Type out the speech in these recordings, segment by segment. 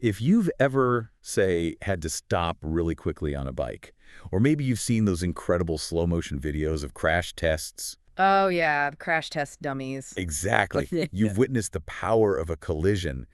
If you've ever, say, had to stop really quickly on a bike, or maybe you've seen those incredible slow-motion videos of crash tests. Oh, yeah, the crash test dummies. Exactly. Yeah. You've witnessed the power of a collision,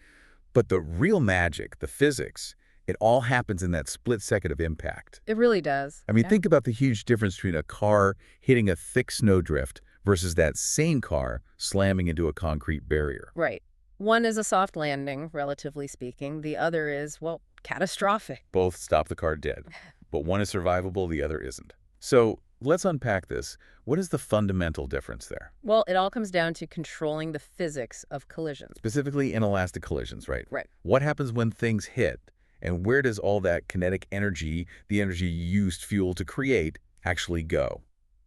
but the real magic, the physics, it all happens in that split second of impact. It really does. I mean, Yeah. think about the huge difference between a car hitting a thick snowdrift versus that same car slamming into a concrete barrier. Right. One is a soft landing, relatively speaking. The other is, well, catastrophic. Both stop the car dead, but one is survivable, the other isn't. So let's unpack this. What is the fundamental difference there? Well, it all comes down to controlling the physics of collisions. Specifically inelastic collisions, right? Right. What happens when things hit, and where does all that kinetic energy, the energy you used fuel to create, actually go?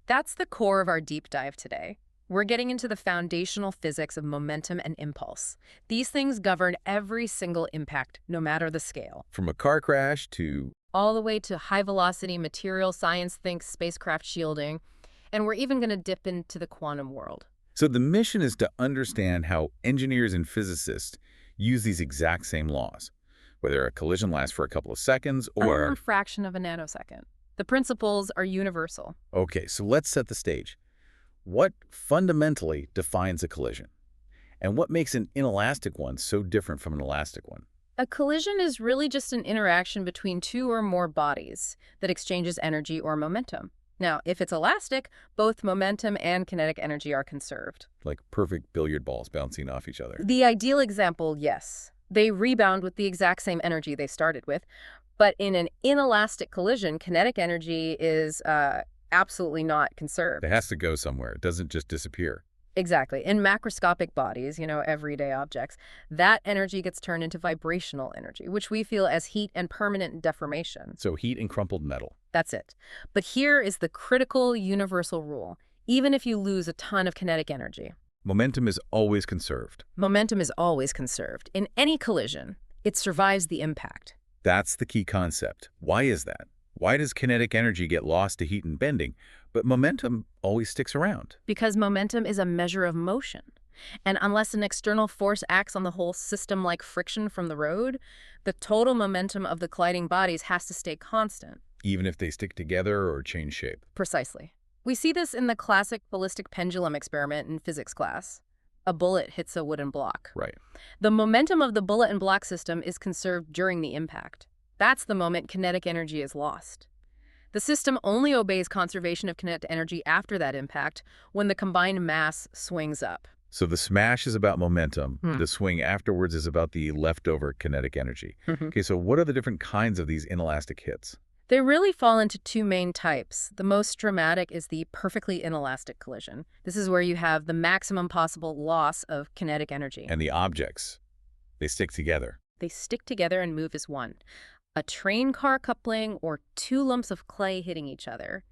That's the core of our deep dive today. We're getting into the foundational physics of momentum and impulse. These things govern every single impact, no matter the scale. From a car crash to... All the way to high-velocity material science, think spacecraft shielding, and we're even going to dip into the quantum world. So the mission is to understand how engineers and physicists use these exact same laws, whether a collision lasts for a couple of seconds or... A fraction of a nanosecond. The principles are universal. Okay, so let's set the stage. What fundamentally defines a collision? And what makes an inelastic one so different from an elastic one? A collision is really just an interaction between two or more bodies that exchanges energy or momentum. Now, if it's elastic, both momentum and kinetic energy are conserved. Like perfect billiard balls bouncing off each other. The ideal example, yes. They rebound with the exact same energy they started with. But in an inelastic collision, kinetic energy is absolutely not conserved. It has to go somewhere. It doesn't just disappear. Exactly. In macroscopic bodies, everyday objects, that energy gets turned into vibrational energy, which we feel as heat and permanent deformation. So heat and crumpled metal. That's it. But here is the critical universal rule. Even if you lose a ton of kinetic energy, Momentum is always conserved. momentum is always conserved. In any collision, it survives the impact. That's the key concept. Why is that? Why does kinetic energy get lost to heat and bending, but momentum always sticks around? Because momentum is a measure of motion. And unless an external force acts on the whole system like friction from the road, the total momentum of the colliding bodies has to stay constant. Even if they stick together or change shape. Precisely. We see this in the classic ballistic pendulum experiment in physics class. A bullet hits a wooden block. Right. The momentum of the bullet and block system is conserved during the impact. That's the moment kinetic energy is lost. The system only obeys conservation of kinetic energy after that impact when the combined mass swings up. So the smash is about momentum. The swing afterwards is about the leftover kinetic energy. Okay, so what are the different kinds of these inelastic hits? They really fall into two main types. The most dramatic is the perfectly inelastic collision. This is where you have the maximum possible loss of kinetic energy. And the objects, they stick together. They stick together and move as one. A train-car coupling or two lumps of clay hitting each other.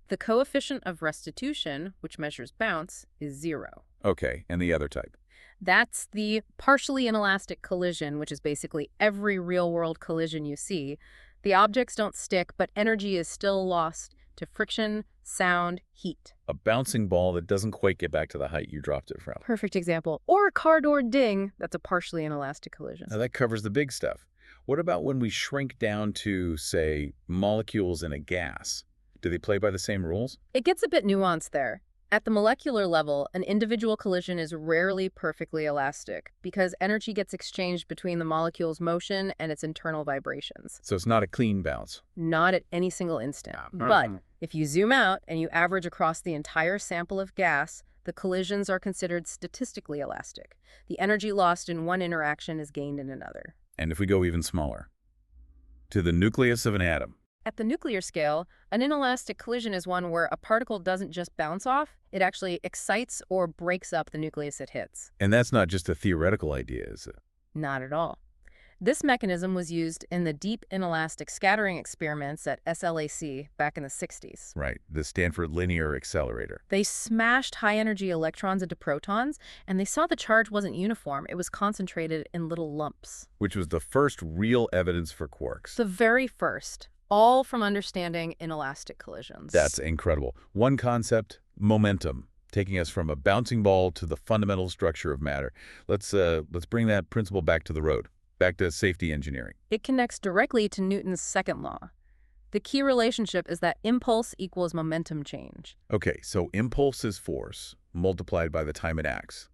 The coefficient of restitution, which measures bounce, is 0. Okay, and the other type? That's the partially inelastic collision, which is basically every real-world collision you see. The objects don't stick, but energy is still lost to friction, sound, heat. A bouncing ball that doesn't quite get back to the height you dropped it from. Perfect example. Or a car door ding, that's a partially inelastic collision. Now that covers the big stuff. What about when we shrink down to, say, molecules in a gas? Do they play by the same rules? It gets a bit nuanced there. At the molecular level, an individual collision is rarely perfectly elastic because energy gets exchanged between the molecule's motion and its internal vibrations. So it's not a clean bounce. Not at any single instant. But if you zoom out and you average across the entire sample of gas, the collisions are considered statistically elastic. The energy lost in one interaction is gained in another. And if we go even smaller, to the nucleus of an atom. At the nuclear scale, an inelastic collision is one where a particle doesn't just bounce off, it actually excites or breaks up the nucleus it hits. And that's not just a theoretical idea, is it? Not at all. This mechanism was used in the deep inelastic scattering experiments at SLAC back in the 60s. Right, the Stanford Linear Accelerator. They smashed high-energy electrons into protons, and they saw the charge wasn't uniform. It was concentrated in little lumps. Which was the first real evidence for quarks. The very first. All from understanding inelastic collisions. That's incredible. One concept, momentum, taking us from a bouncing ball to the fundamental structure of matter. Let's bring that principle back to the road. back to safety engineering. It connects directly to Newton's second law. The key relationship is that impulse equals momentum change. Okay, so impulse is force multiplied by the time it acts.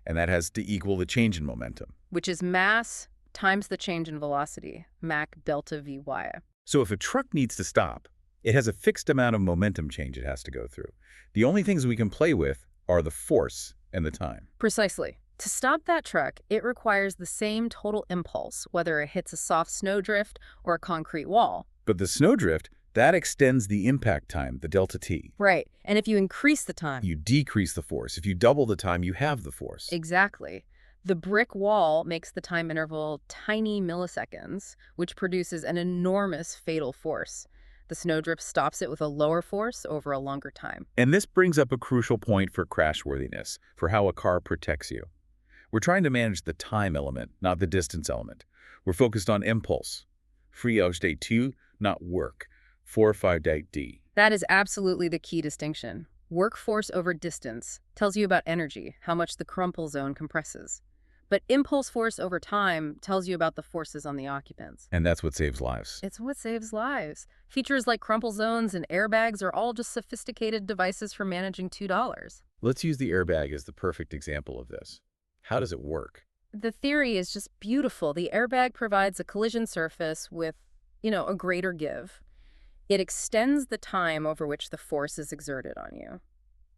And that has to equal the change in momentum. Which is mass times the change in velocity, Mach delta Vy. So if a truck needs to stop, it has a fixed amount of momentum change it has to go through. The only things we can play with are the force and the time. Precisely. To stop that truck, it requires the same total impulse, whether it hits a soft snowdrift or a concrete wall. But the snowdrift, that extends the impact time, the delta t. Right. And if you increase the time, You decrease the force. If you double the time, you have the force. exactly. The brick wall makes the time interval tiny milliseconds, which produces an enormous fatal force. The snowdrift stops it with a lower force over a longer time. And this brings up a crucial point for crashworthiness, for how a car protects you. We're trying to manage the time element, not the distance element. We're focused on impulse. Free state 2, not work. 4 or 5 D. That is absolutely the key distinction. Work force over distance tells you about energy, how much the crumple zone compresses. But impulse force over time tells you about the forces on the occupants. And that's what saves lives. It's what saves lives. Features like crumple zones and airbags are all just sophisticated devices for managing $2. Let's use the airbag as the perfect example of this. How does it work? The theory is just beautiful. The airbag provides a collision surface with, a greater give. It extends the time over which the force is exerted on you.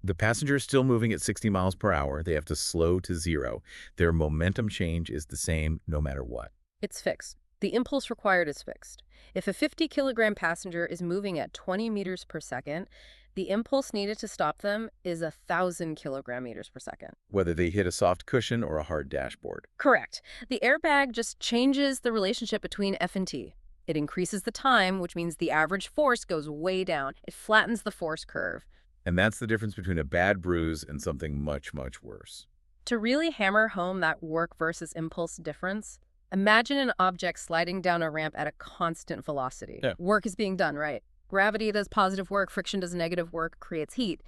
The passenger is still moving at 60 miles per hour. They have to slow to 0. Their momentum change is the same no matter what. It's fixed. The impulse required is fixed. If a 50-kilogram passenger is moving at 20 meters per second, the impulse needed to stop them is 1,000 kilogram meters per second. Whether they hit a soft cushion or a hard dashboard. Correct. The airbag just changes the relationship between F and T. It increases the time, which means the average force goes way down. It flattens the force curve. And that's the difference between a bad bruise and something much, much worse. To really hammer home that work versus impulse difference, imagine an object sliding down a ramp at a constant velocity. Yeah. Work is being done, right? Gravity does positive work, friction does negative work, creates heat.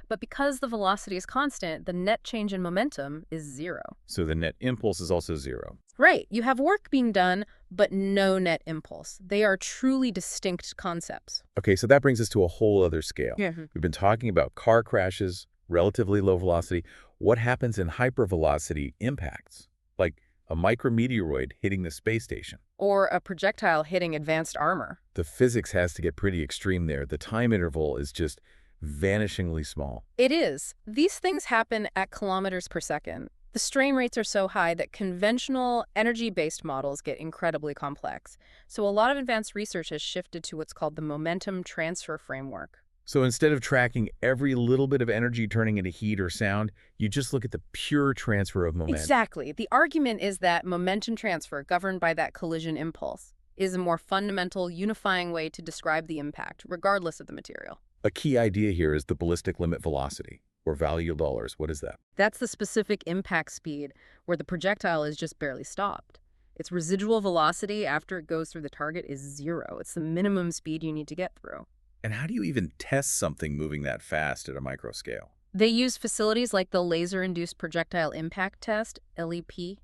But because the velocity is constant, the net change in momentum is 0. So the net impulse is also 0. Right. You have work being done, but no net impulse. They are truly distinct concepts. Okay, so that brings us to a whole other scale. Yeah. We've been talking about car crashes, relatively low velocity. What happens in hypervelocity impacts? Like a micrometeoroid hitting the space station. Or a projectile hitting advanced armor. The physics has to get pretty extreme there. The time interval is just vanishingly small. It is. These things happen at kilometers per second. The strain rates are so high that conventional energy-based models get incredibly complex. So a lot of advanced research has shifted to what's called the momentum transfer framework. So instead of tracking every little bit of energy turning into heat or sound, you just look at the pure transfer of momentum. Exactly. The argument is that momentum transfer, governed by that collision impulse, is a more fundamental, unifying way to describe the impact, regardless of the material. A key idea here is the ballistic limit velocity, or value dollars. What is that? That's the specific impact speed where the projectile is just barely stopped. Its residual velocity after it goes through the target is 0. It's the minimum speed you need to get through. And how do you even test something moving that fast at a micro scale? They use facilities like the Laser-Induced Projectile Impact Test, LEP.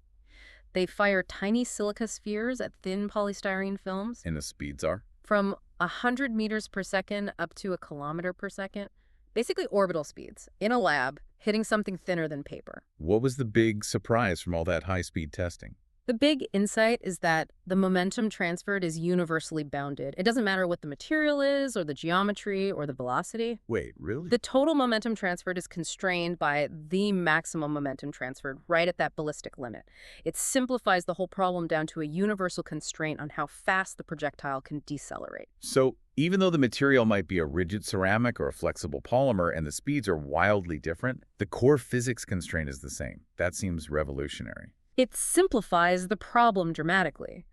They fire tiny silica spheres at thin polystyrene films. And the speeds are? From 100 meters per second up to a kilometer per second. Basically orbital speeds, in a lab, hitting something thinner than paper. What was the big surprise from all that high-speed testing? The big insight is that the momentum transferred is universally bounded. It doesn't matter what the material is, or the geometry, or the velocity. Wait, really? The total momentum transferred is constrained by the maximum momentum transferred right at that ballistic limit. It simplifies the whole problem down to a universal constraint on how fast the projectile can decelerate. So even though the material might be a rigid ceramic or a flexible polymer and the speeds are wildly different, the core physics constraint is the same. That seems revolutionary. It simplifies the problem dramatically,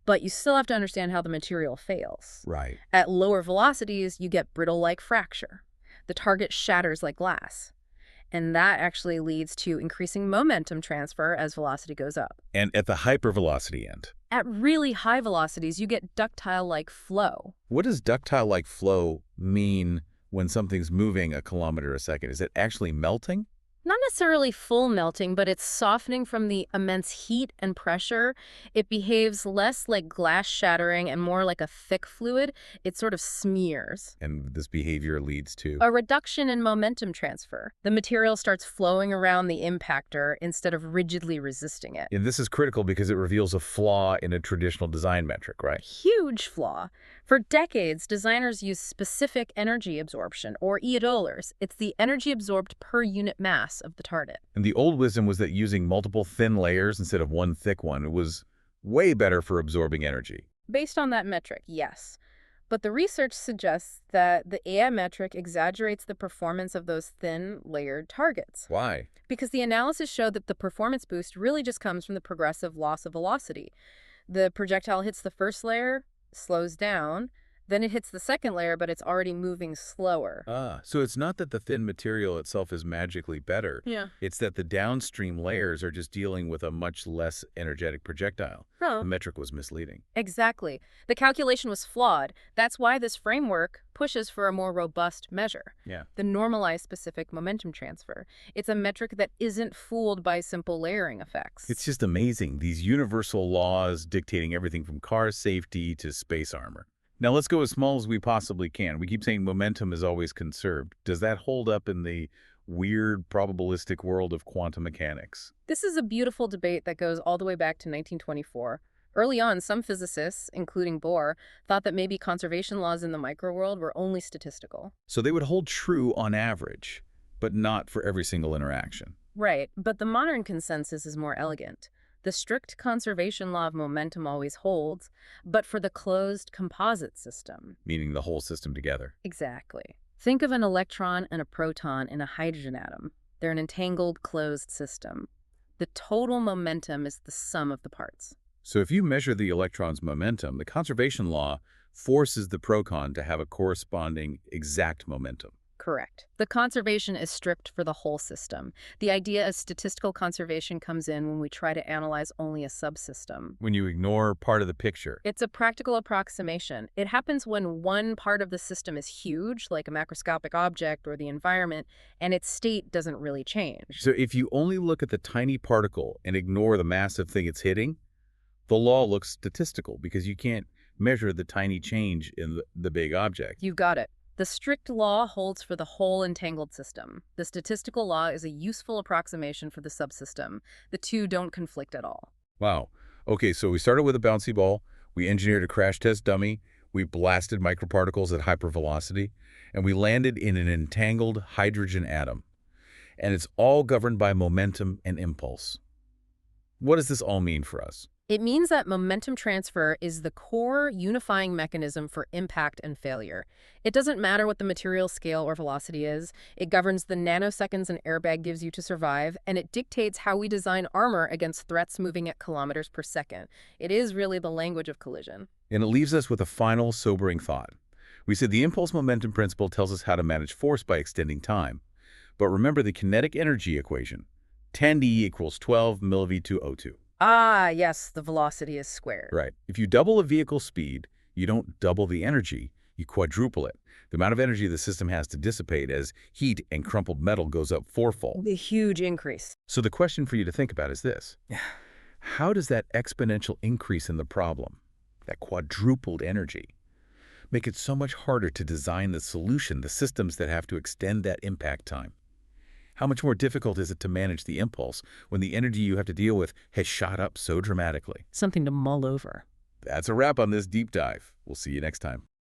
but you still have to understand how the material fails. Right. At lower velocities, you get brittle-like fracture. The target shatters like glass. And that actually leads to increasing momentum transfer as velocity goes up. And at the hypervelocity end? At really high velocities, you get ductile-like flow. What does ductile-like flow mean when something's moving a kilometer a second? Is it actually melting? Not necessarily full melting, but it's softening from the immense heat and pressure. It behaves less like glass shattering and more like a thick fluid. It sort of smears. And this behavior leads to... A reduction in momentum transfer. The material starts flowing around the impactor instead of rigidly resisting it. And this is critical because it reveals a flaw in a traditional design metric, right? Huge flaw. For decades, designers used specific energy absorption, or EODOLARs. It's the energy absorbed per unit mass of the target. And the old wisdom was that using multiple thin layers instead of one thick one was way better for absorbing energy. Based on that metric, yes. But the research suggests that the AI metric exaggerates the performance of those thin, layered targets. Why? Because the analysis showed that the performance boost really just comes from the progressive loss of velocity. The projectile hits the first layer, slows down, then it hits the second layer, but it's already moving slower. So it's not that the thin material itself is magically better. Yeah. It's that the downstream layers are just dealing with a much less energetic projectile. Oh. The metric was misleading. Exactly. The calculation was flawed. That's why this framework pushes for a more robust measure. Yeah. The normalized specific momentum transfer. It's a metric that isn't fooled by simple layering effects. It's just amazing, these universal laws dictating everything from car safety to space armor. Now let's go as small as we possibly can. We keep saying momentum is always conserved. Does that hold up in the weird probabilistic world of quantum mechanics? This is a beautiful debate that goes all the way back to 1924. Early on, some physicists, including Bohr, thought that maybe conservation laws in the microworld were only statistical. So they would hold true on average, but not for every single interaction. Right, but the modern consensus is more elegant. The strict conservation law of momentum always holds, but for the closed composite system. Meaning the whole system together. Exactly. Think of an electron and a proton in a hydrogen atom. They're an entangled, closed system. The total momentum is the sum of the parts. So if you measure the electron's momentum, the conservation law forces the proton to have a corresponding exact momentum. Correct. The conservation is stripped for the whole system. The idea of statistical conservation comes in when we try to analyze only a subsystem. When you ignore part of the picture. It's a practical approximation. It happens when one part of the system is huge, like a macroscopic object or the environment, and its state doesn't really change. So if you only look at the tiny particle and ignore the massive thing it's hitting, the law looks statistical because you can't measure the tiny change in the big object. You've got it. The strict law holds for the whole entangled system. The statistical law is a useful approximation for the subsystem. The two don't conflict at all. Wow. Okay, so we started with a bouncy ball, we engineered a crash test dummy, we blasted microparticles at hypervelocity, and we landed in an entangled hydrogen atom. And it's all governed by momentum and impulse. What does this all mean for us? It means that momentum transfer is the core unifying mechanism for impact and failure. It doesn't matter what the material scale or velocity is. It governs the nanoseconds an airbag gives you to survive, and it dictates how we design armor against threats moving at kilometers per second. It is really the language of collision. And it leaves us with a final sobering thought. We said the impulse-momentum principle tells us how to manage force by extending time. But remember the kinetic energy equation, 10d equals 12 mV/O2. Ah, yes, the velocity is squared. Right. If you double a vehicle's speed, you don't double the energy, you quadruple it. The amount of energy the system has to dissipate as heat and crumpled metal goes up fourfold. A huge increase. So the question for you to think about is this. How does that exponential increase in the problem, that quadrupled energy, make it so much harder to design the solution, the systems that have to extend that impact time? How much more difficult is it to manage the impulse when the energy you have to deal with has shot up so dramatically? Something to mull over. That's a wrap on this deep dive. We'll see you next time.